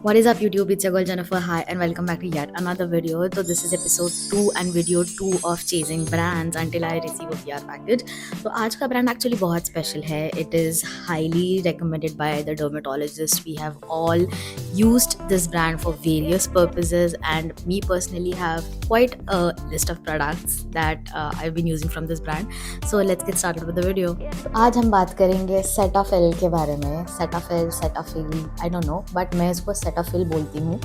What is up YouTube? It's your girl Jennifer. Hi and welcome back to yet another video. So this is episode 2 and video 2 of Chasing Brands until I receive a PR package. तो आज का brand actually बहुत special है. It is highly recommended by the dermatologist. We have all used this brand for various purposes and me personally have quite a list of products that I've been using from this brand. So let's get started with the video. आज हम बात करेंगे Cetaphil के बारे में. Cetaphil I don't know but मैं इसको Cetaphil बोलती हूँ.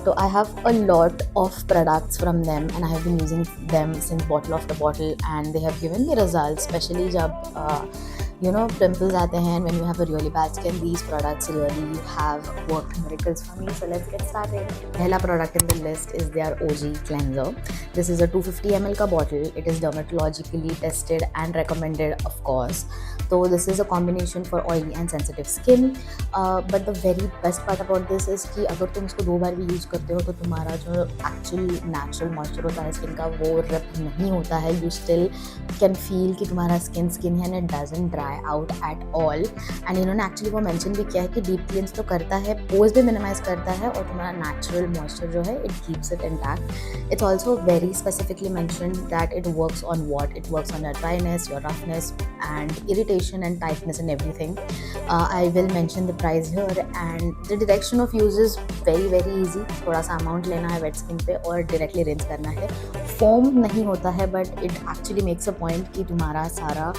तो I have a lot of products from them and I have been using them since bottle after bottle and they have given me result, especially जब pimples आते हैं when you have a really bad skin. These products really have worked miracles for me. So let's get started. पहला product in the list is their OG cleanser. This is a 250 ml का bottle. It is dermatologically tested and recommended, of course. So this is a combination for oily and sensitive skin. But the very best part about this is कि अगर तुम इसको 2 बार भी use करते हो तो तुम्हारा जो एक्चुअल नेचुरल मॉइस्चर होता है स्किन का वो रिप नहीं होता है. यू स्टिल कैन फील कि तुम्हारा स्किन है and it doesn't dry out at all. And इन्होंने एक्चुअली वो मेंशन भी किया है कि डीप क्लींस तो करता है, पोर्स भी मिनिमाइज करता है और तुम्हारा नेचुरल मॉइस्चर जो है it keeps it intact. It's also very specifically mentioned that it works on what it works on your dryness, your roughness and irritation and tightness and everything. I will mention the price here and the direction of use is very easy. थोड़ा सा amount लेना है wait skin पे और directly rinse करना है. Foam नहीं होता है but it actually makes a point कि तुम्हारा सारा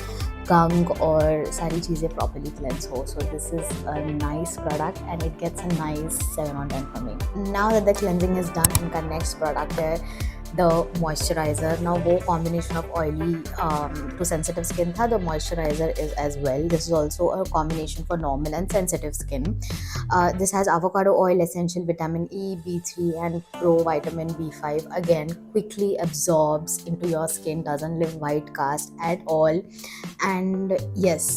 गंग और सारी चीज़ें प्रॉपरली क्लेंस हो. So this is a nice product and it gets a nice 7 on 10 for me. Now that the cleansing is done, इनका नेक्स्ट प्रोडक्ट है the moisturizer. Now वो combination of oily to sensitive skin था. The moisturizer is as well. This is also a combination for normal and sensitive skin. This has avocado oil, essential vitamin E, B3 and pro vitamin B5. Again, quickly absorbs into your skin, doesn't leave white cast at all. And yes,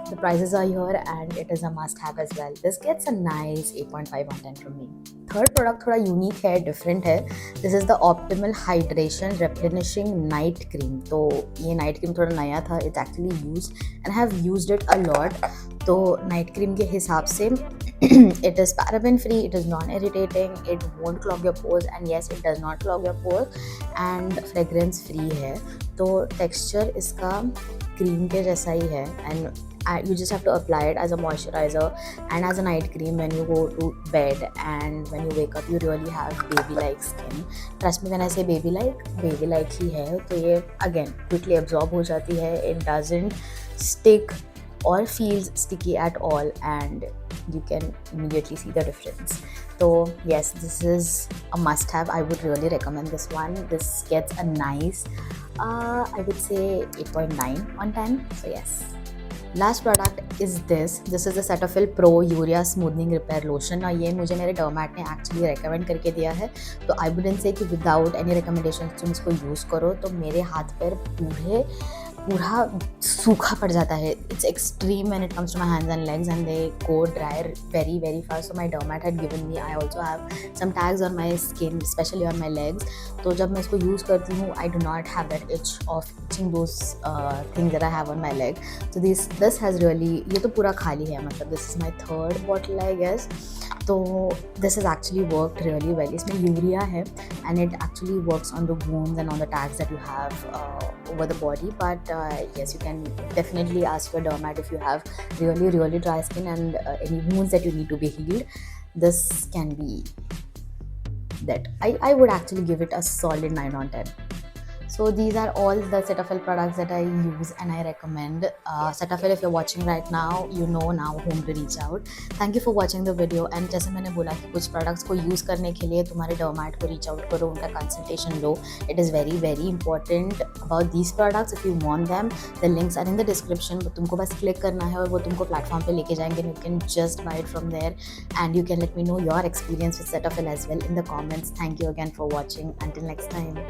the prices are here and it is a must have as well. This gets a nice 8.5 on 10 from me. Third product थोड़ा unique है, different है. This is the optimal hydration replenishing night cream. तो ये night cream थोड़ा नया था. It's actually use and have used it a lot. तो night cream के हिसाब से it is paraben free, it is non-irritating, it won't clog your pores and yes it does not clog your pores and fragrance free है. तो texture इसका cream के जैसा ही है and you just have to apply it as a moisturizer and as a night cream when you go to bed, and when you wake up you really have baby like skin. Trust me when I say baby like ही है. तो ये again quickly absorb हो जाती है. It doesn't stick or feels sticky at all and you can immediately see the difference. So yes, this is a must have. I would really recommend this one. This gets a nice I would say 8.9 on 10. So yes. Last product is this is the Cetaphil pro urea smoothening repair lotion. और ये मुझे मेरे डर्मैट ने actually recommend करके दिया है. तो I wouldn't say कि विदाउट एनी रिकमेंडेशन तुम इसको यूज़ करो. तो मेरे हाथ पैर पूरा सूखा पड़ जाता है. It's extreme when it comes to my hands and legs and they go dry very fast. So my dermat had given me, I also have some tags on my skin especially on my legs. तो जब मैं इसको use करती हूँ I do not have that itch of itching those things that I have on my leg. तो this has really, ये तो पूरा खाली है, मतलब this is my third bottle I guess. तो this is actually worked really well. इसमें urea है and it actually works on the wounds and on the tags that you have over the body. But yes, you can definitely ask your dermat if you have really dry skin and any wounds that you need to be healed. This can be that. I would actually give it a solid 9 on 10. So these are all the Cetaphil products that I use and I recommend. Cetaphil, if you're watching right now, you know now whom to reach out. Thank you for watching the video. And जैसे मैंने बोला कि कुछ products को use करने के लिए तुम्हारे डर्मैट को reach out करो, उनका consultation low. It is very important about these products. If you want them, the links are in the description. तुमको बस click करना है और वो तुमको platform पे लेके जाएंगे. You can just buy it from there and you can let me know your experience with Cetaphil as well in the comments. Thank you again for watching. Until next time.